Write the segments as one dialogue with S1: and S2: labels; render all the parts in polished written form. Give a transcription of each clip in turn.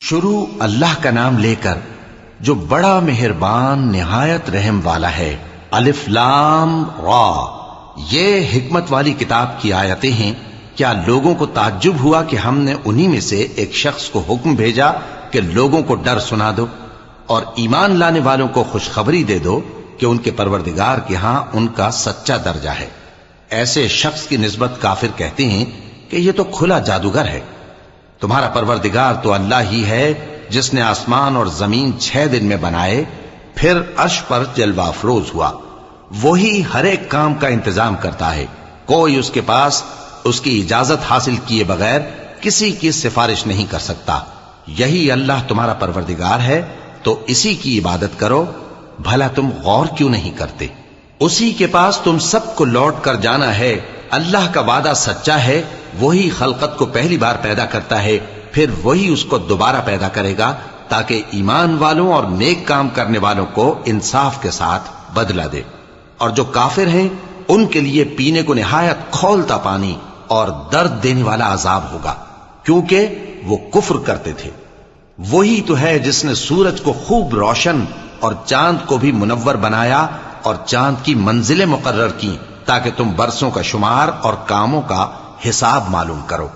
S1: شروع اللہ کا نام لے کر جو بڑا مہربان نہایت رحم والا ہے۔ الف لام را، یہ حکمت والی کتاب کی آیتیں ہیں۔ کیا لوگوں کو تعجب ہوا کہ ہم نے انہی میں سے ایک شخص کو حکم بھیجا کہ لوگوں کو ڈر سنا دو اور ایمان لانے والوں کو خوشخبری دے دو کہ ان کے پروردگار کے ہاں ان کا سچا درجہ ہے۔ ایسے شخص کی نسبت کافر کہتے ہیں کہ یہ تو کھلا جادوگر ہے۔ تمہارا پروردگار تو اللہ ہی ہے جس نے آسمان اور زمین 6 دن میں بنائے، پھر عرش پر جلوہ افروز ہوا۔ وہی ہر ایک کام کا انتظام کرتا ہے، کوئی اس کے پاس اس کی اجازت حاصل کیے بغیر کسی کی سفارش نہیں کر سکتا۔ یہی اللہ تمہارا پروردگار ہے تو اسی کی عبادت کرو، بھلا تم غور کیوں نہیں کرتے؟ اسی کے پاس تم سب کو لوٹ کر جانا ہے۔ اللہ کا وعدہ سچا ہے، وہی خلقت کو پہلی بار پیدا کرتا ہے، پھر وہی اس کو دوبارہ پیدا کرے گا تاکہ ایمان والوں اور نیک کام کرنے والوں کو انصاف کے ساتھ بدلہ دے۔ اور جو کافر ہیں ان کے لیے پینے کو نہایت کھولتا پانی اور درد دینے والا عذاب ہوگا، کیونکہ وہ کفر کرتے تھے۔ وہی تو ہے جس نے سورج کو خوب روشن اور چاند کو بھی منور بنایا اور چاند کی منزلیں مقرر کی تاکہ تم برسوں کا شمار اور کاموں کا حساب معلوم کرو۔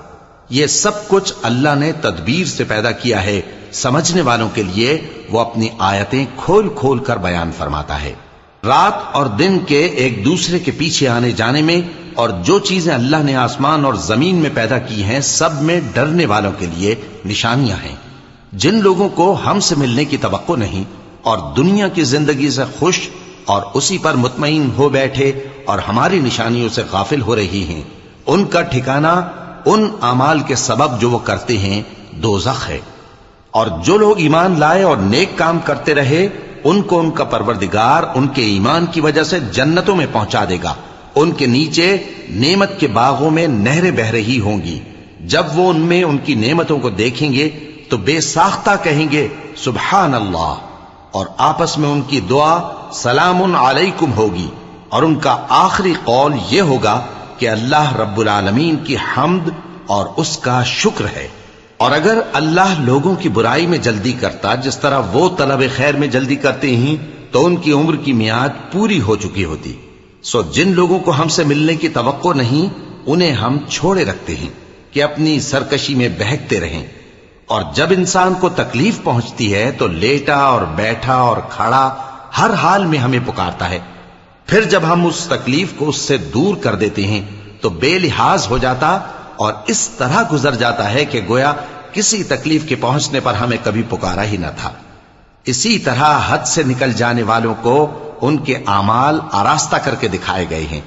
S1: یہ سب کچھ اللہ نے تدبیر سے پیدا کیا ہے، سمجھنے والوں کے لیے وہ اپنی آیتیں کھول کھول کر بیان فرماتا ہے۔ رات اور دن کے ایک دوسرے کے پیچھے آنے جانے میں اور جو چیزیں اللہ نے آسمان اور زمین میں پیدا کی ہیں سب میں ڈرنے والوں کے لیے نشانیاں ہیں۔ جن لوگوں کو ہم سے ملنے کی توقع نہیں اور دنیا کی زندگی سے خوش اور اسی پر مطمئن ہو بیٹھے اور ہماری نشانیوں سے غافل ہو رہی ہیں، ان کا ٹھکانہ ان اعمال کے سبب جو وہ کرتے ہیں دوزخ ہے۔ اور جو لوگ ایمان لائے اور نیک کام کرتے رہے ان کو ان کا پروردگار ان کے ایمان کی وجہ سے جنتوں میں پہنچا دے گا، ان کے نیچے نعمت کے باغوں میں نہریں بہہ رہی ہوں گی۔ جب وہ ان میں ان کی نعمتوں کو دیکھیں گے تو بے ساختہ کہیں گے سبحان اللہ، اور آپس میں ان کی دعا سلام علیکم ہوگی، اور ان کا آخری قول یہ ہوگا کہ اللہ رب العالمین کی حمد اور اس کا شکر ہے۔ اور اگر اللہ لوگوں کی برائی میں جلدی کرتا جس طرح وہ طلب خیر میں جلدی کرتے ہیں تو ان کی عمر کی میعاد پوری ہو چکی ہوتی۔ سو جن لوگوں کو ہم سے ملنے کی توقع نہیں انہیں ہم چھوڑے رکھتے ہیں کہ اپنی سرکشی میں بہکتے رہیں، اور جب انسان کو تکلیف پہنچتی ہے تو لیٹا اور بیٹھا اور کھڑا ہر حال میں ہمیں پکارتا ہے، پھر جب ہم اس تکلیف کو اس سے دور کر دیتے ہیں تو بے لحاظ ہو جاتا اور اس طرح گزر جاتا ہے کہ گویا کسی تکلیف کے پہنچنے پر ہمیں کبھی پکارا ہی نہ تھا۔ اسی طرح حد سے نکل جانے والوں کو ان کے اعمال آراستہ کر کے دکھائے گئے ہیں،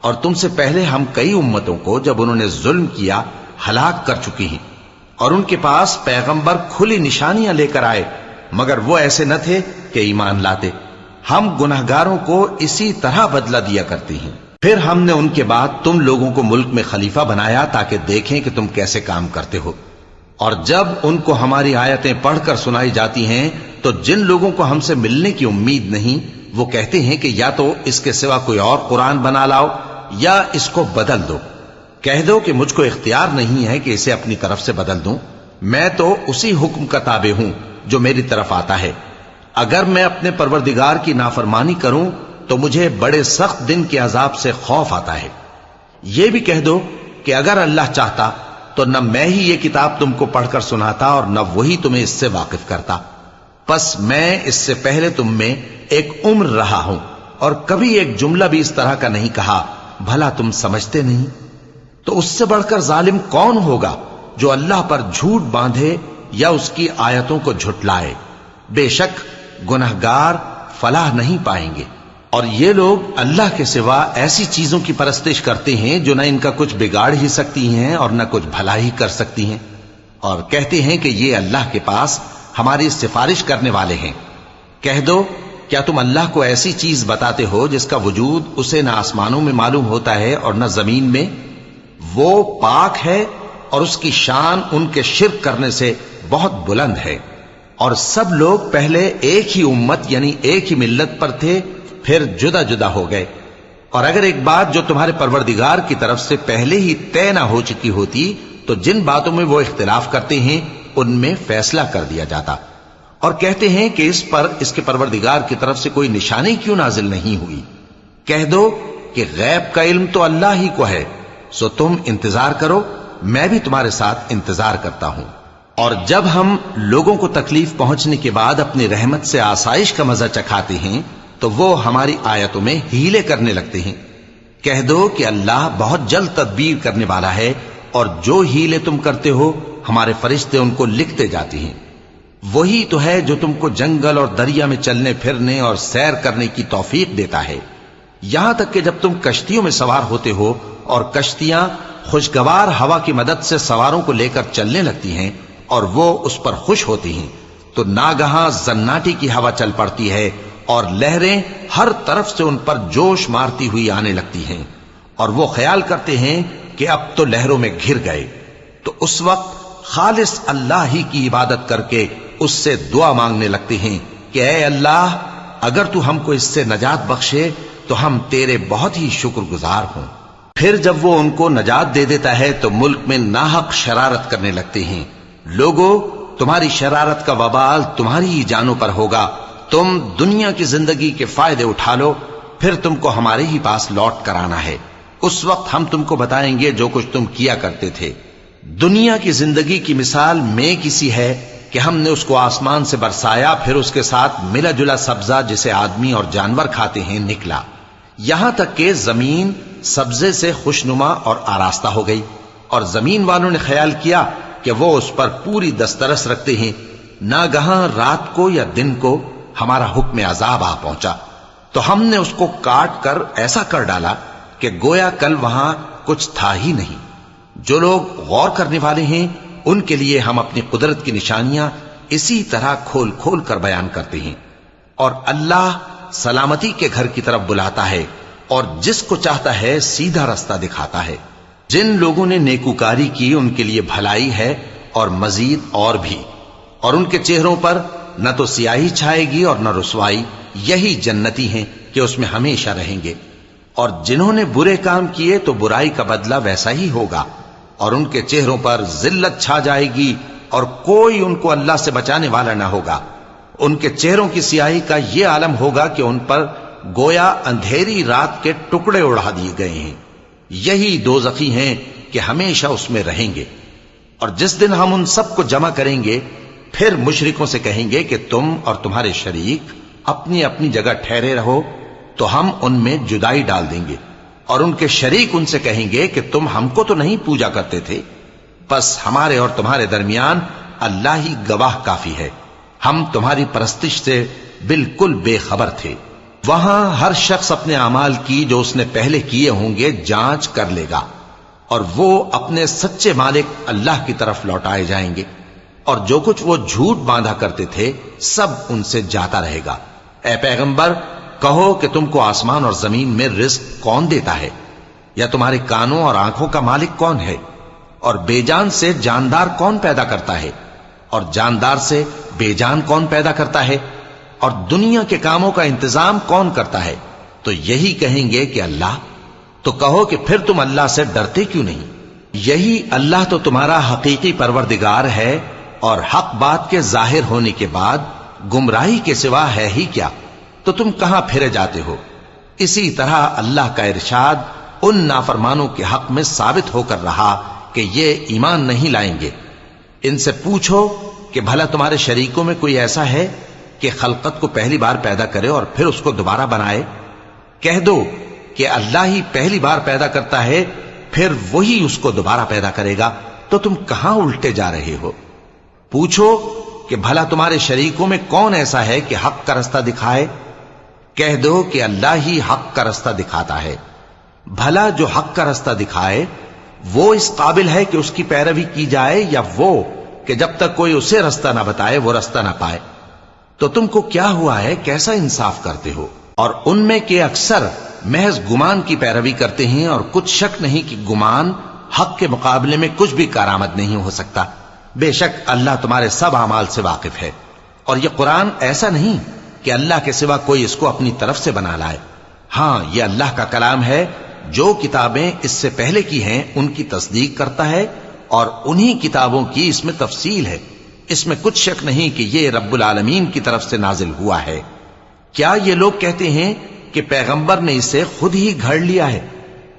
S1: اور تم سے پہلے ہم کئی امتوں کو جب انہوں نے ظلم کیا ہلاک کر چکی ہیں، اور ان کے پاس پیغمبر کھلی نشانیاں لے کر آئے مگر وہ ایسے نہ تھے کہ ایمان لاتے۔ ہم گناہگاروں کو اسی طرح بدلہ دیا کرتے ہیں۔ پھر ہم نے ان کے بعد تم لوگوں کو ملک میں خلیفہ بنایا تاکہ دیکھیں کہ تم کیسے کام کرتے ہو، اور جب ان کو ہماری آیتیں پڑھ کر سنائی جاتی ہیں تو جن لوگوں کو ہم سے ملنے کی امید نہیں وہ کہتے ہیں کہ یا تو اس کے سوا کوئی اور قرآن بنا لاؤ یا اس کو بدل دو۔ کہہ دو کہ مجھ کو اختیار نہیں ہے کہ اسے اپنی طرف سے بدل دوں، میں تو اسی حکم کا تابع ہوں جو میری طرف آتا ہے۔ اگر میں اپنے پروردگار کی نافرمانی کروں تو مجھے بڑے سخت دن کے عذاب سے خوف آتا ہے۔ یہ بھی کہہ دو کہ اگر اللہ چاہتا تو نہ میں ہی یہ کتاب تم کو پڑھ کر سناتا اور نہ وہی تمہیں اس سے واقف کرتا، پس میں اس سے پہلے تم میں ایک عمر رہا ہوں اور کبھی ایک جملہ بھی اس طرح کا نہیں کہا، بھلا تم سمجھتے نہیں؟ تو اس سے بڑھ کر ظالم کون ہوگا جو اللہ پر جھوٹ باندھے یا اس کی آیتوں کو جھٹلائے؟ بے شک گنہگار فلاح نہیں پائیں گے۔ اور یہ لوگ اللہ کے سوا ایسی چیزوں کی پرستش کرتے ہیں جو نہ ان کا کچھ بگاڑ ہی سکتی ہیں اور نہ کچھ بھلا ہی کر سکتی ہیں، اور کہتے ہیں کہ یہ اللہ کے پاس ہماری سفارش کرنے والے ہیں۔ کہہ دو کیا تم اللہ کو ایسی چیز بتاتے ہو جس کا وجود اسے نہ آسمانوں میں معلوم ہوتا ہے اور نہ زمین میں؟ وہ پاک ہے اور اس کی شان ان کے شرک کرنے سے بہت بلند ہے۔ اور سب لوگ پہلے ایک ہی امت یعنی ایک ہی ملت پر تھے، پھر جدا جدا ہو گئے۔ اور اگر ایک بات جو تمہارے پروردگار کی طرف سے پہلے ہی طے نہ ہو چکی ہوتی تو جن باتوں میں وہ اختلاف کرتے ہیں ان میں فیصلہ کر دیا جاتا، اور کہتے ہیں کہ اس پر اس کے پروردگار کی طرف سے کوئی نشانی کیوں نازل نہیں ہوئی؟ کہہ دو کہ غیب کا علم تو اللہ ہی کو ہے، سو تم انتظار کرو، میں بھی تمہارے ساتھ انتظار کرتا ہوں۔ اور جب ہم لوگوں کو تکلیف پہنچنے کے بعد اپنی رحمت سے آسائش کا مزہ چکھاتے ہیں تو وہ ہماری آیتوں میں ہیلے کرنے لگتے ہیں۔ کہہ دو کہ اللہ بہت جلد تدبیر کرنے والا ہے، اور جو ہیلے تم کرتے ہو ہمارے فرشتے ان کو لکھتے جاتے ہیں۔ وہی تو ہے جو تم کو جنگل اور دریا میں چلنے پھرنے اور سیر کرنے کی توفیق دیتا ہے، یہاں تک کہ جب تم کشتیوں میں سوار ہوتے ہو اور کشتیاں خوشگوار ہوا کی مدد سے سواروں کو لے کر چلنے لگتی ہیں اور وہ اس پر خوش ہوتی ہیں، تو ناگہاں زناٹی کی ہوا چل پڑتی ہے اور لہریں ہر طرف سے ان پر جوش مارتی ہوئی آنے لگتی ہیں، اور وہ خیال کرتے ہیں کہ اب تو لہروں میں گھر گئے، تو اس وقت خالص اللہ ہی کی عبادت کر کے اس سے دعا مانگنے لگتے ہیں کہ اے اللہ، اگر تو ہم کو اس سے نجات بخشے تو ہم تیرے بہت ہی شکر گزار ہوں۔ پھر جب وہ ان کو نجات دے دیتا ہے تو ملک میں ناحق شرارت کرنے لگتے ہیں۔ لوگو، تمہاری شرارت کا وبال تمہاری ہی جانوں پر ہوگا، تم دنیا کی زندگی کے فائدے اٹھا لو، پھر تم کو ہمارے ہی پاس لوٹ کر آنا ہے، اس وقت ہم تم کو بتائیں گے جو کچھ تم کیا کرتے تھے۔ دنیا کی زندگی کی مثال میں کسی ہے کہ ہم نے اس کو آسمان سے برسایا، پھر اس کے ساتھ ملا جلا سبزہ جسے آدمی اور جانور کھاتے ہیں نکلا، یہاں تک کہ زمین سبزے سے خوشنما اور آراستہ ہو گئی، اور زمین والوں نے خیال کیا کہ وہ اس پر پوری دسترس رکھتے ہیں۔ ناگہاں رات کو یا دن کو ہمارا حکم عذاب آ پہنچا تو ہم نے اس کو کاٹ کر ایسا کر ڈالا کہ گویا کل وہاں کچھ تھا ہی نہیں۔ جو لوگ غور کرنے والے ہیں ان کے لیے ہم اپنی قدرت کی نشانیاں اسی طرح کھول کھول کر بیان کرتے ہیں۔ اور اللہ سلامتی کے گھر کی طرف بلاتا ہے اور جس کو چاہتا ہے سیدھا رستہ دکھاتا ہے۔ جن لوگوں نے نیکوکاری کی ان کے لیے بھلائی ہے اور مزید اور بھی، اور ان کے چہروں پر نہ تو سیاہی چھائے گی اور نہ رسوائی، یہی جنتی ہیں کہ اس میں ہمیشہ رہیں گے۔ اور جنہوں نے برے کام کیے تو برائی کا بدلہ ویسا ہی ہوگا، اور ان کے چہروں پر ذلت چھا جائے گی اور کوئی ان کو اللہ سے بچانے والا نہ ہوگا۔ ان کے چہروں کی سیاہی کا یہ عالم ہوگا کہ ان پر گویا اندھیری رات کے ٹکڑے اڑا دیے گئے ہیں۔ یہی دوزخی ہیں کہ ہمیشہ اس میں رہیں گے۔ اور جس دن ہم ان سب کو جمع کریں گے پھر مشرکوں سے کہیں گے کہ تم اور تمہارے شریک اپنی اپنی جگہ ٹھہرے رہو، تو ہم ان میں جدائی ڈال دیں گے، اور ان کے شریک ان سے کہیں گے کہ تم ہم کو تو نہیں پوجا کرتے تھے، بس ہمارے اور تمہارے درمیان اللہ ہی گواہ کافی ہے، ہم تمہاری پرستش سے بالکل بے خبر تھے۔ وہاں ہر شخص اپنے اعمال کی جو اس نے پہلے کیے ہوں گے جانچ کر لے گا، اور وہ اپنے سچے مالک اللہ کی طرف لوٹائے جائیں گے، اور جو کچھ وہ جھوٹ باندھا کرتے تھے سب ان سے جاتا رہے گا۔ اے پیغمبر، کہو کہ تم کو آسمان اور زمین میں رزق کون دیتا ہے، یا تمہارے کانوں اور آنکھوں کا مالک کون ہے، اور بے جان سے جاندار کون پیدا کرتا ہے، اور جاندار سے بے جان کون پیدا کرتا ہے، اور دنیا کے کاموں کا انتظام کون کرتا ہے؟ تو یہی کہیں گے کہ اللہ۔ تو کہو کہ پھر تم اللہ سے ڈرتے کیوں نہیں؟ یہی اللہ تو تمہارا حقیقی پروردگار ہے، اور حق بات کے ظاہر ہونے کے بعد گمراہی کے سوا ہے ہی کیا؟ تو تم کہاں پھرے جاتے ہو؟ اسی طرح اللہ کا ارشاد ان نافرمانوں کے حق میں ثابت ہو کر رہا کہ یہ ایمان نہیں لائیں گے۔ ان سے پوچھو کہ بھلا تمہارے شریکوں میں کوئی ایسا ہے کہ خلقت کو پہلی بار پیدا کرے اور پھر اس کو دوبارہ بنائے؟ کہہ دو کہ اللہ ہی پہلی بار پیدا کرتا ہے، پھر وہی اس کو دوبارہ پیدا کرے گا، تو تم کہاں الٹے جا رہے ہو؟ پوچھو کہ بھلا تمہارے شریکوں میں کون ایسا ہے کہ حق کا رستہ دکھائے؟ کہہ دو کہ اللہ ہی حق کا رستہ دکھاتا ہے۔ بھلا جو حق کا رستہ دکھائے وہ اس قابل ہے کہ اس کی پیروی کی جائے، یا وہ کہ جب تک کوئی اسے رستہ نہ بتائے وہ رستہ نہ پائے؟ تو تم کو کیا ہوا ہے، کیسا انصاف کرتے ہو؟ اور ان میں کے اکثر محض گمان کی پیروی کرتے ہیں، اور کچھ شک نہیں کہ گمان حق کے مقابلے میں کچھ بھی کارآمد نہیں ہو سکتا۔ بے شک اللہ تمہارے سب اعمال سے واقف ہے، اور یہ قرآن ایسا نہیں کہ اللہ کے سوا کوئی اس کو اپنی طرف سے بنا لائے۔ ہاں، یہ اللہ کا کلام ہے، جو کتابیں اس سے پہلے کی ہیں ان کی تصدیق کرتا ہے، اور انہی کتابوں کی اس میں تفصیل ہے۔ اس میں کچھ شک نہیں کہ یہ رب العالمین کی طرف سے نازل ہوا ہے۔ کیا یہ لوگ کہتے ہیں کہ پیغمبر نے اسے خود ہی گھڑ لیا ہے؟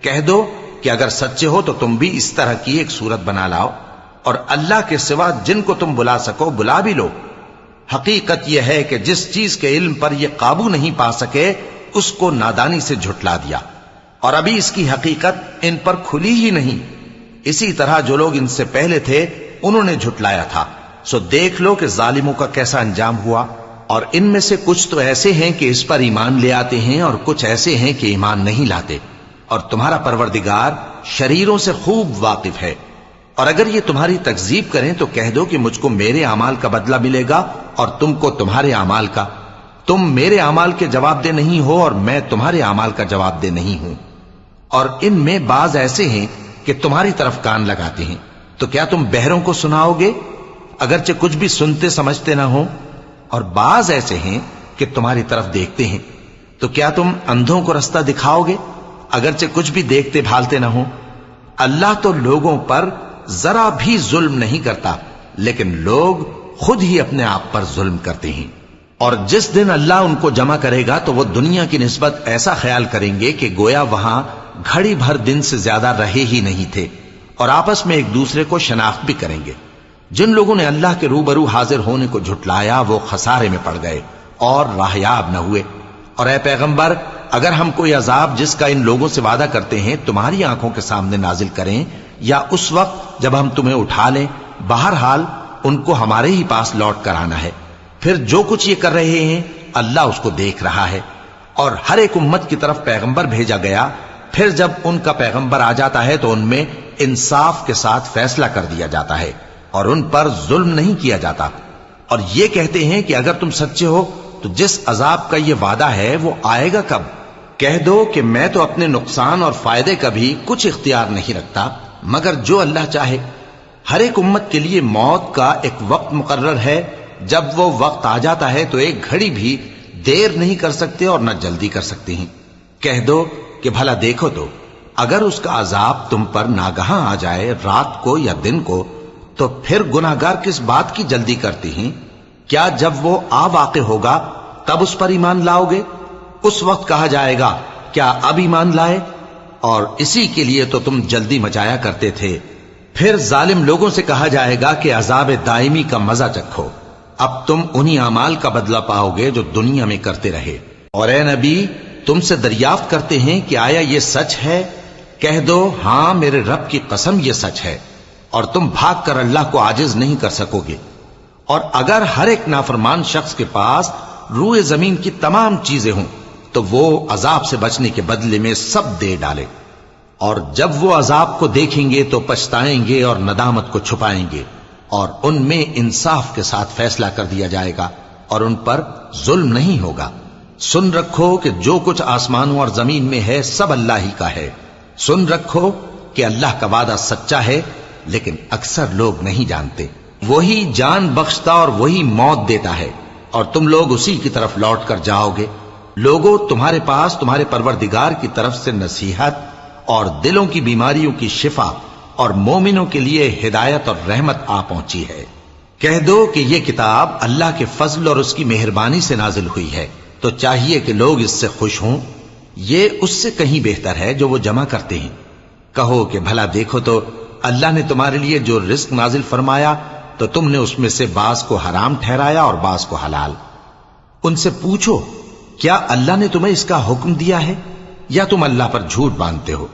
S1: کہہ دو کہ اگر سچے ہو تو تم بھی اس طرح کی ایک صورت بنا لاؤ اور اللہ کے سوا جن کو تم بلا سکو بلا بھی لو۔ حقیقت یہ ہے کہ جس چیز کے علم پر یہ قابو نہیں پا سکے اس کو نادانی سے جھٹلا دیا، اور ابھی اس کی حقیقت ان پر کھلی ہی نہیں۔ اسی طرح جو لوگ ان سے پہلے تھے انہوں نے جھٹلایا تھا، سو دیکھ لو کہ ظالموں کا کیسا انجام ہوا۔ اور ان میں سے کچھ تو ایسے ہیں کہ اس پر ایمان لے آتے ہیں اور کچھ ایسے ہیں کہ ایمان نہیں لاتے، اور تمہارا پروردگار شریروں سے خوب واقف ہے۔ اور اگر یہ تمہاری تکذیب کریں تو کہہ دو کہ مجھ کو میرے اعمال کا بدلہ ملے گا اور تم کو تمہارے اعمال کا۔ تم میرے اعمال کے جواب دہ نہیں ہو اور میں تمہارے اعمال کا جواب دہ نہیں ہوں۔ اور ان میں بعض ایسے ہیں کہ تمہاری طرف کان لگاتے ہیں، تو کیا تم بہروں کو سناؤ گے اگرچہ کچھ بھی سنتے سمجھتے نہ ہو؟ اور بعض ایسے ہیں کہ تمہاری طرف دیکھتے ہیں، تو کیا تم اندھوں کو رستہ دکھاؤ گے اگرچہ کچھ بھی دیکھتے بھالتے نہ ہو؟ اللہ تو لوگوں پر ذرا بھی ظلم نہیں کرتا، لیکن لوگ خود ہی اپنے آپ پر ظلم کرتے ہیں۔ اور جس دن اللہ ان کو جمع کرے گا تو وہ دنیا کی نسبت ایسا خیال کریں گے کہ گویا وہاں گھڑی بھر دن سے زیادہ رہے ہی نہیں تھے، اور آپس میں ایک دوسرے کو شناخت بھی کریں گے۔ جن لوگوں نے اللہ کے روبرو حاضر ہونے کو جھٹلایا وہ خسارے میں پڑ گئے اور راہیاب نہ ہوئے۔ اور اے پیغمبر، اگر ہم کوئی عذاب جس کا ان لوگوں سے وعدہ کرتے ہیں تمہاری آنکھوں کے سامنے نازل کریں یا اس وقت جب ہم تمہیں اٹھا لیں، بہرحال ان کو ہمارے ہی پاس لوٹ کر آنا ہے۔ پھر جو کچھ یہ کر رہے ہیں اللہ اس کو دیکھ رہا ہے۔ اور ہر ایک امت کی طرف پیغمبر بھیجا گیا، پھر جب ان کا پیغمبر آ جاتا ہے تو ان میں انصاف کے ساتھ فیصلہ کر دیا جاتا ہے اور ان پر ظلم نہیں کیا جاتا۔ اور یہ کہتے ہیں کہ اگر تم سچے ہو تو جس عذاب کا یہ وعدہ ہے وہ آئے گا کب؟ کہہ دو کہ میں تو اپنے نقصان اور فائدے کا بھی کچھ اختیار نہیں رکھتا مگر جو اللہ چاہے۔ ہر ایک امت کے لیے موت کا ایک وقت مقرر ہے، جب وہ وقت آ جاتا ہے تو ایک گھڑی بھی دیر نہیں کر سکتے اور نہ جلدی کر سکتے ہیں۔ کہہ دو کہ بھلا دیکھو تو اگر اس کا عذاب تم پر ناگہاں آ جائے رات کو یا دن کو تو پھر گناہگار کس بات کی جلدی کرتے ہیں؟ کیا جب وہ آ واقع ہوگا تب اس پر ایمان لاؤ گے؟ اس وقت کہا جائے گا کیا اب ایمان لائے؟ اور اسی کے لیے تو تم جلدی مچایا کرتے تھے۔ پھر ظالم لوگوں سے کہا جائے گا کہ عذاب دائمی کا مزہ چکھو، اب تم انہی اعمال کا بدلہ پاؤ گے جو دنیا میں کرتے رہے۔ اور اے نبی، تم سے دریافت کرتے ہیں کہ آیا یہ سچ ہے؟ کہہ دو ہاں میرے رب کی قسم یہ سچ ہے، اور تم بھاگ کر اللہ کو عاجز نہیں کر سکو گے۔ اور اگر ہر ایک نافرمان شخص کے پاس روئے زمین کی تمام چیزیں ہوں تو وہ عذاب سے بچنے کے بدلے میں سب دے ڈالے، اور جب وہ عذاب کو دیکھیں گے تو پچھتائیں گے اور ندامت کو چھپائیں گے، اور ان میں انصاف کے ساتھ فیصلہ کر دیا جائے گا اور ان پر ظلم نہیں ہوگا۔ سن رکھو کہ جو کچھ آسمانوں اور زمین میں ہے سب اللہ ہی کا ہے۔ سن رکھو کہ اللہ کا وعدہ سچا ہے، لیکن اکثر لوگ نہیں جانتے۔ وہی جان بخشتا اور وہی موت دیتا ہے، اور تم لوگ اسی کی طرف لوٹ کر جاؤ گے۔ لوگوں، تمہارے پاس تمہارے پروردگار کی طرف سے نصیحت اور دلوں کی بیماریوں کی شفا اور مومنوں کے لیے ہدایت اور رحمت آ پہنچی ہے۔ کہہ دو کہ یہ کتاب اللہ کے فضل اور اس کی مہربانی سے نازل ہوئی ہے، تو چاہیے کہ لوگ اس سے خوش ہوں۔ یہ اس سے کہیں بہتر ہے جو وہ جمع کرتے ہیں۔ کہو کہ بھلا دیکھو تو اللہ نے تمہارے لیے جو رزق نازل فرمایا تو تم نے اس میں سے بعض کو حرام ٹھہرایا اور بعض کو حلال۔ ان سے پوچھو کیا اللہ نے تمہیں اس کا حکم دیا ہے یا تم اللہ پر جھوٹ باندھتے ہو؟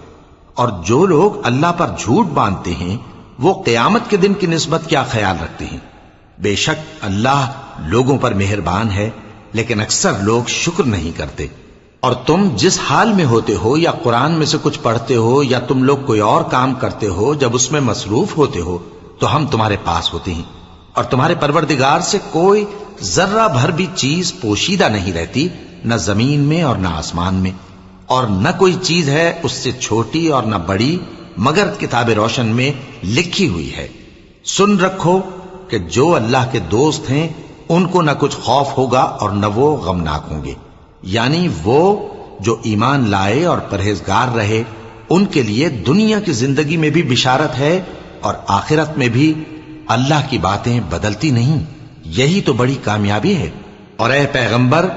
S1: اور جو لوگ اللہ پر جھوٹ باندھتے ہیں وہ قیامت کے دن کی نسبت کیا خیال رکھتے ہیں؟ بے شک اللہ لوگوں پر مہربان ہے، لیکن اکثر لوگ شکر نہیں کرتے۔ اور تم جس حال میں ہوتے ہو یا قرآن میں سے کچھ پڑھتے ہو یا تم لوگ کوئی اور کام کرتے ہو، جب اس میں مصروف ہوتے ہو تو ہم تمہارے پاس ہوتے ہیں، اور تمہارے پروردگار سے کوئی ذرہ بھر بھی چیز پوشیدہ نہیں رہتی، نہ زمین میں اور نہ آسمان میں، اور نہ کوئی چیز ہے اس سے چھوٹی اور نہ بڑی مگر کتاب روشن میں لکھی ہوئی ہے۔ سن رکھو کہ جو اللہ کے دوست ہیں ان کو نہ کچھ خوف ہوگا اور نہ وہ غمناک ہوں گے، یعنی وہ جو ایمان لائے اور پرہیزگار رہے ان کے لیے دنیا کی زندگی میں بھی بشارت ہے اور آخرت میں بھی اللہ کی باتیں بدلتی نہیں، یہی تو بڑی کامیابی ہے۔ اور اے پیغمبر،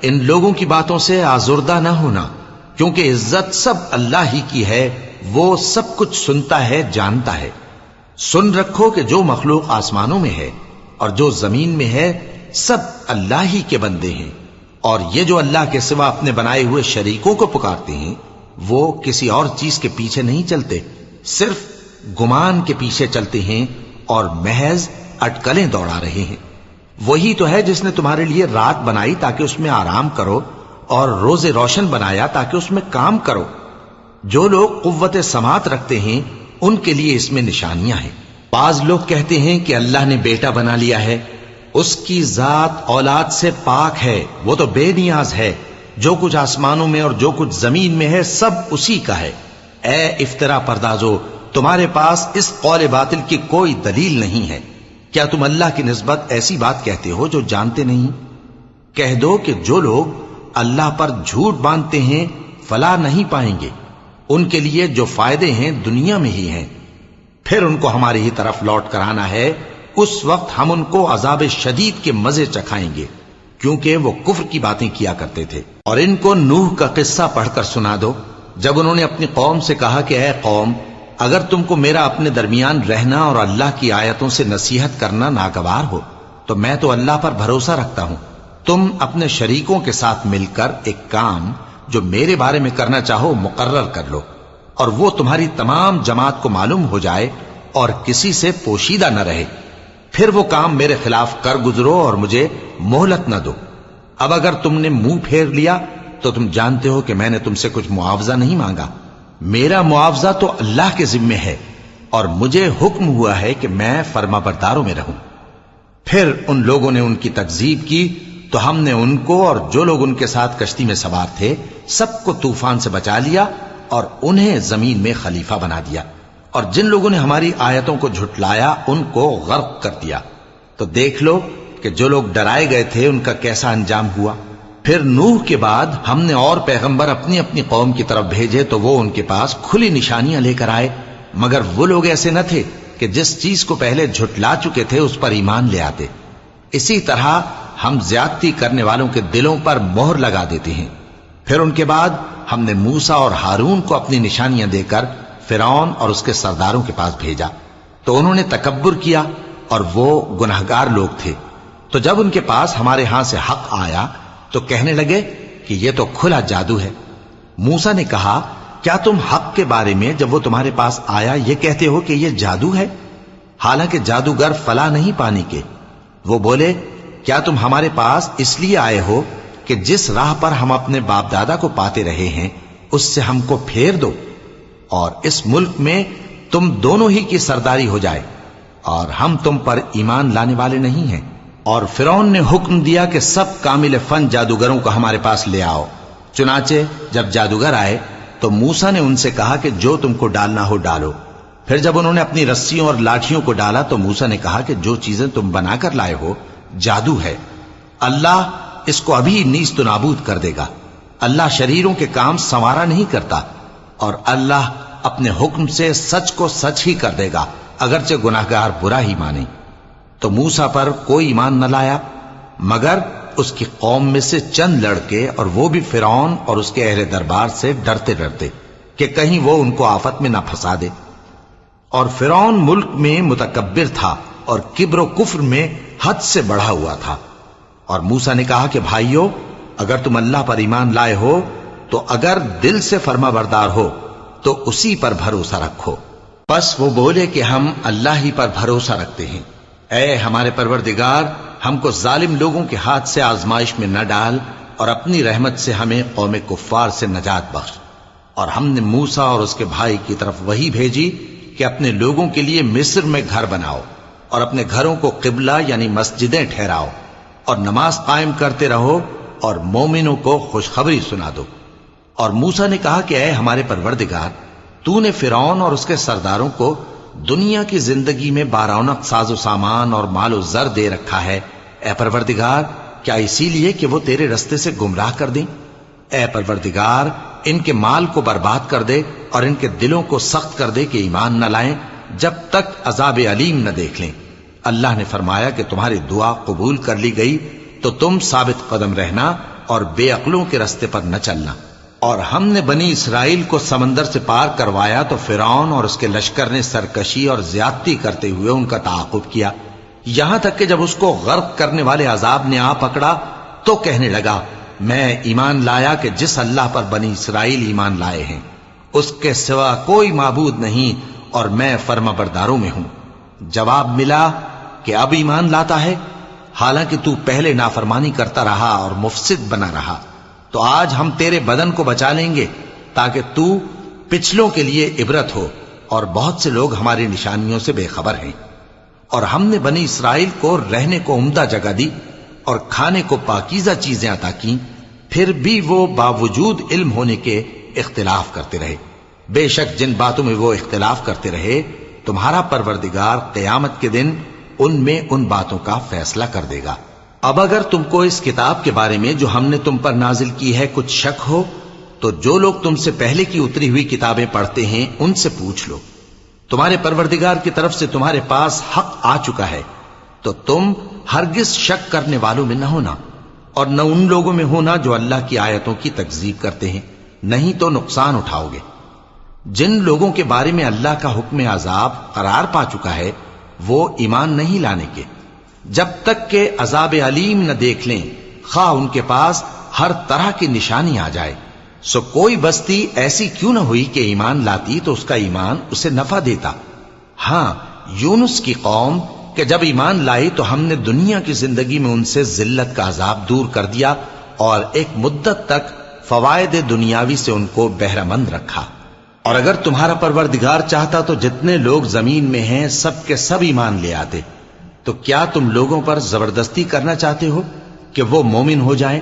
S1: ان لوگوں کی باتوں سے آزردہ نہ ہونا، کیونکہ عزت سب اللہ ہی کی ہے، وہ سب کچھ سنتا ہے، جانتا ہے۔ سن رکھو کہ جو مخلوق آسمانوں میں ہے اور جو زمین میں ہے سب اللہ ہی کے بندے ہیں، اور یہ جو اللہ کے سوا اپنے بنائے ہوئے شریکوں کو پکارتے ہیں وہ کسی اور چیز کے پیچھے نہیں چلتے، صرف گمان کے پیچھے چلتے ہیں اور محض اٹکلیں دوڑا رہے ہیں۔ وہی تو ہے جس نے تمہارے لیے رات بنائی تاکہ اس میں آرام کرو، اور روز روشن بنایا تاکہ اس میں کام کرو۔ جو لوگ قوت سماعت رکھتے ہیں ان کے لیے اس میں نشانیاں ہیں۔ بعض لوگ کہتے ہیں کہ اللہ نے بیٹا بنا لیا ہے، اس کی ذات اولاد سے پاک ہے، وہ تو بے نیاز ہے، جو کچھ آسمانوں میں اور جو کچھ زمین میں ہے سب اسی کا ہے۔ اے افترا پردازو، تمہارے پاس اس قول باطل کی کوئی دلیل نہیں ہے۔ کیا تم اللہ کی نسبت ایسی بات کہتے ہو جو جانتے نہیں؟ کہہ دو کہ جو لوگ اللہ پر جھوٹ باندھتے ہیں فلاح نہیں پائیں گے، ان کے لیے جو فائدے ہیں دنیا میں ہی ہیں، پھر ان کو ہماری ہی طرف لوٹ کر آنا ہے، اس وقت ہم ان کو عذاب شدید کے مزے چکھائیں گے، کیونکہ وہ کفر کی باتیں کیا کرتے تھے۔ اور ان کو نوح کا قصہ پڑھ کر سنا دو، جب انہوں نے اپنی قوم سے کہا کہ اے قوم، اگر تم کو میرا اپنے درمیان رہنا اور اللہ کی آیتوں سے نصیحت کرنا ناگوار ہو تو میں تو اللہ پر بھروسہ رکھتا ہوں، تم اپنے شریکوں کے ساتھ مل کر ایک کام جو میرے بارے میں کرنا چاہو مقرر کر لو، اور وہ تمہاری تمام جماعت کو معلوم ہو جائے اور کسی سے پوشیدہ نہ رہے، پھر وہ کام میرے خلاف کر گزرو اور مجھے مہلت نہ دو۔ اب اگر تم نے منہ پھیر لیا تو تم جانتے ہو کہ میں نے تم سے کچھ معاوضہ نہیں مانگا، میرا معاوضہ تو اللہ کے ذمے ہے، اور مجھے حکم ہوا ہے کہ میں فرما برداروں میں رہوں۔ پھر ان لوگوں نے ان کی تکذیب کی تو ہم نے ان کو اور جو لوگ ان کے ساتھ کشتی میں سوار تھے سب کو طوفان سے بچا لیا اور انہیں زمین میں خلیفہ بنا دیا، اور جن لوگوں نے ہماری آیتوں کو جھٹلایا ان کو غرق کر دیا۔ تو دیکھ لو کہ جو لوگ ڈرائے گئے تھے ان کا کیسا انجام ہوا۔ پھر نوح کے بعد ہم نے اور پیغمبر اپنی اپنی قوم کی طرف بھیجے تو وہ ان کے پاس کھلی نشانیاں لے کر آئے، مگر وہ لوگ ایسے نہ تھے کہ جس چیز کو پہلے جھٹلا چکے تھے اس پر ایمان لے آتے۔ اسی طرح ہم زیادتی کرنے والوں کے دلوں پر مہر لگا دیتے ہیں۔ پھر ان کے بعد ہم نے موسیٰ اور ہارون کو اپنی نشانیاں دے کر فرعون اور اس کے سرداروں کے پاس بھیجا، تو انہوں نے تکبر کیا اور وہ گناہگار لوگ تھے۔ تو جب ان کے پاس ہمارے ہاں سے حق آیا تو کہنے لگے کہ یہ تو کھلا جادو ہے۔ موسیٰ نے کہا، کیا تم حق کے بارے میں جب وہ تمہارے پاس آیا یہ کہتے ہو کہ یہ جادو ہے، حالانکہ جادوگر فلاح نہیں پانے کے؟ وہ بولے، کیا تم ہمارے پاس اس لیے آئے ہو کہ جس راہ پر ہم اپنے باپ دادا کو پاتے رہے ہیں اس سے ہم کو پھیر دو، اور اس ملک میں تم دونوں ہی کی سرداری ہو جائے، اور ہم تم پر ایمان لانے والے نہیں ہیں۔ اور فرعون نے حکم دیا کہ سب کامل فن جادوگروں کو ہمارے پاس لے آؤ۔ چنانچہ جب جادوگر آئے تو موسیٰ نے ان سے کہا کہ جو تم کو ڈالنا ہو ڈالو۔ پھر جب انہوں نے اپنی رسیوں اور لاٹھیوں کو ڈالا تو موسیٰ نے کہا کہ جو چیزیں تم بنا کر لائے ہو جادو ہے، اللہ اس کو ابھی نیست و نابود کر دے گا۔ اللہ شریروں کے کام سنوارا نہیں کرتا، اور اللہ اپنے حکم سے سچ کو سچ ہی کر دے گا، اگرچہ گناہگار برا ہی مانے۔ تو موسیٰ پر کوئی ایمان نہ لایا مگر اس کی قوم میں سے چند لڑکے، اور وہ بھی فرعون اور اس کے اہل دربار سے ڈرتے ڈرتے کہ کہیں وہ ان کو آفت میں نہ پھنسا دے۔ اور فرعون ملک میں متکبر تھا اور کبر و کفر میں حد سے بڑھا ہوا تھا۔ اور موسیٰ نے کہا کہ بھائیو، اگر تم اللہ پر ایمان لائے ہو تو اگر دل سے فرما بردار ہو تو اسی پر بھروسہ رکھو۔ پس وہ بولے کہ ہم اللہ ہی پر بھروسہ رکھتے ہیں۔ اے ہمارے پروردگار، ہم کو ظالم لوگوں کے ہاتھ سے آزمائش میں نہ ڈال، اور اپنی رحمت سے ہمیں قوم کفار سے نجات بخش۔ اور ہم نے موسیٰ اور اس کے بھائی کی طرف وحی بھیجی کہ اپنے لوگوں کے لیے مصر میں گھر بناؤ، اور اپنے گھروں کو قبلہ یعنی مسجدیں ٹھہراؤ، اور نماز قائم کرتے رہو، اور مومنوں کو خوشخبری سنا دو۔ اور موسیٰ نے کہا کہ اے ہمارے پروردگار، تو نے فرعون اور اس کے سرداروں کو دنیا کی زندگی میں بارونق ساز و سامان اور مال و زر دے رکھا ہے، اے پروردگار کیا اسی لیے کہ وہ تیرے رستے سے گمراہ کر دیں؟ اے پروردگار ان کے مال کو برباد کر دے اور ان کے دلوں کو سخت کر دے کہ ایمان نہ لائیں جب تک عذاب علیم نہ دیکھ لیں۔ اللہ نے فرمایا کہ تمہاری دعا قبول کر لی گئی تو تم ثابت قدم رہنا اور بے عقلوں کے راستے پر نہ چلنا۔ اور ہم نے بنی اسرائیل کو سمندر سے پار کروایا تو فرعون اور اس کے لشکر نے سرکشی اور زیادتی کرتے ہوئے ان کا تعاقب کیا، یہاں تک کہ جب اس کو غرق کرنے والے عذاب نے آ پکڑا تو کہنے لگا میں ایمان لایا کہ جس اللہ پر بنی اسرائیل ایمان لائے ہیں اس کے سوا کوئی معبود نہیں اور میں فرما برداروں میں ہوں۔ جواب ملا کہ اب ایمان لاتا ہے، حالانکہ تو پہلے نافرمانی کرتا رہا اور مفسد بنا رہا، تو آج ہم تیرے بدن کو بچا لیں گے تاکہ تو پچھلوں کے لیے عبرت ہو، اور بہت سے لوگ ہماری نشانیوں سے بے خبر ہیں۔ اور ہم نے بنی اسرائیل کو رہنے کو عمدہ جگہ دی اور کھانے کو پاکیزہ چیزیں عطا کیں، پھر بھی وہ باوجود علم ہونے کے اختلاف کرتے رہے۔ بے شک جن باتوں میں وہ اختلاف کرتے رہے تمہارا پروردگار قیامت کے دن ان میں ان باتوں کا فیصلہ کر دے گا۔ اب اگر تم کو اس کتاب کے بارے میں جو ہم نے تم پر نازل کی ہے کچھ شک ہو تو جو لوگ تم سے پہلے کی اتری ہوئی کتابیں پڑھتے ہیں ان سے پوچھ لو، تمہارے پروردگار کی طرف سے تمہارے پاس حق آ چکا ہے تو تم ہرگز شک کرنے والوں میں نہ ہونا، اور نہ ان لوگوں میں ہونا جو اللہ کی آیتوں کی تکذیب کرتے ہیں، نہیں تو نقصان اٹھاؤ گے۔ جن لوگوں کے بارے میں اللہ کا حکم عذاب قرار پا چکا ہے وہ ایمان نہیں لانے کے جب تک کہ عذاب علیم نہ دیکھ لیں، خواہ ان کے پاس ہر طرح کی نشانی آ جائے۔ سو کوئی بستی ایسی کیوں نہ ہوئی کہ ایمان لاتی تو اس کا ایمان اسے نفع دیتا۔ ہاں، یونس کی قوم کہ جب ایمان لائی تو ہم نے دنیا کی زندگی میں ان سے ذلت کا عذاب دور کر دیا اور ایک مدت تک فوائد دنیاوی سے ان کو بہرہ مند رکھا۔ اور اگر تمہارا پروردگار چاہتا تو جتنے لوگ زمین میں ہیں سب کے سب ایمان لے آتے، تو کیا تم لوگوں پر زبردستی کرنا چاہتے ہو کہ وہ مومن ہو جائیں؟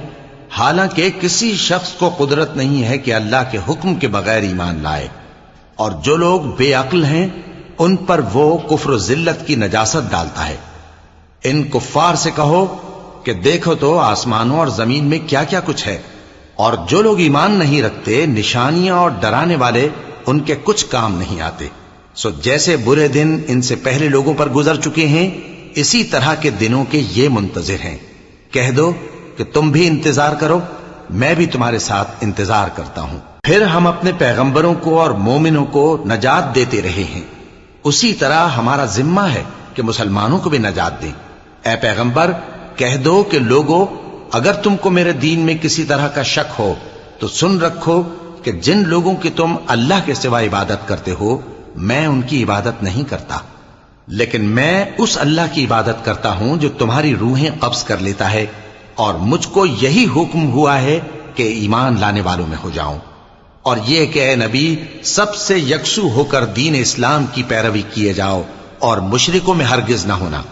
S1: حالانکہ کسی شخص کو قدرت نہیں ہے کہ اللہ کے حکم کے بغیر ایمان لائے، اور جو لوگ بے عقل ہیں ان پر وہ کفر و ذلت کی نجاست ڈالتا ہے۔ ان کفار سے کہو کہ دیکھو تو آسمانوں اور زمین میں کیا کیا کچھ ہے، اور جو لوگ ایمان نہیں رکھتے نشانیاں اور ڈرانے والے ان کے کچھ کام نہیں آتے۔ سو جیسے برے دن ان سے پہلے لوگوں پر گزر چکے ہیں اسی طرح کے دنوں کے یہ منتظر ہیں۔ کہہ دو کہ تم بھی انتظار کرو، میں بھی تمہارے ساتھ انتظار کرتا ہوں۔ پھر ہم اپنے پیغمبروں کو اور مومنوں کو نجات دیتے رہے ہیں، اسی طرح ہمارا ذمہ ہے کہ مسلمانوں کو بھی نجات دیں۔ اے پیغمبر کہہ دو کہ لوگو اگر تم کو میرے دین میں کسی طرح کا شک ہو تو سن رکھو کہ جن لوگوں کی تم اللہ کے سوا عبادت کرتے ہو میں ان کی عبادت نہیں کرتا، لیکن میں اس اللہ کی عبادت کرتا ہوں جو تمہاری روحیں قبض کر لیتا ہے، اور مجھ کو یہی حکم ہوا ہے کہ ایمان لانے والوں میں ہو جاؤں، اور یہ کہ اے نبی سب سے یکسو ہو کر دین اسلام کی پیروی کیے جاؤ اور مشرکوں میں ہرگز نہ ہونا،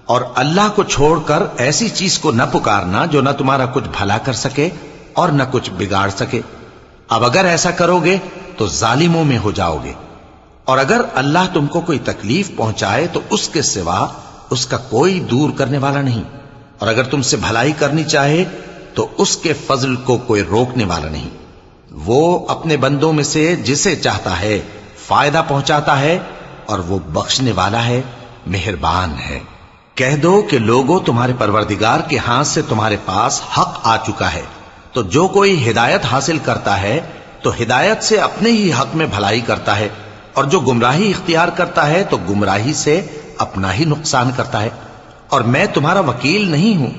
S1: اور اللہ کو چھوڑ کر ایسی چیز کو نہ پکارنا جو نہ تمہارا کچھ بھلا کر سکے اور نہ کچھ بگاڑ سکے۔ اب اگر ایسا کرو گے تو ظالموں میں ہو جاؤ گے، اور اگر اللہ تم کو کوئی تکلیف پہنچائے تو اس کے سوا اس کا کوئی دور کرنے والا نہیں، اور اگر تم سے بھلائی کرنی چاہے تو اس کے فضل کو کوئی روکنے والا نہیں۔ وہ اپنے بندوں میں سے جسے چاہتا ہے فائدہ پہنچاتا ہے، اور وہ بخشنے والا ہے، مہربان ہے۔ کہہ دو کہ لوگوں تمہارے پروردگار کے ہاتھ سے تمہارے پاس حق آ چکا ہے، تو جو کوئی ہدایت حاصل کرتا ہے تو ہدایت سے اپنے ہی حق میں بھلائی کرتا ہے، اور جو گمراہی اختیار کرتا ہے تو گمراہی سے اپنا ہی نقصان کرتا ہے، اور میں تمہارا وکیل نہیں ہوں۔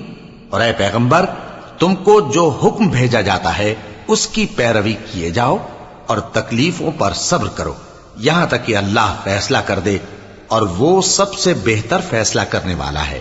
S1: اور اے پیغمبر تم کو جو حکم بھیجا جاتا ہے اس کی پیروی کیے جاؤ اور تکلیفوں پر صبر کرو یہاں تک کہ اللہ فیصلہ کر دے، اور وہ سب سے بہتر فیصلہ کرنے والا ہے۔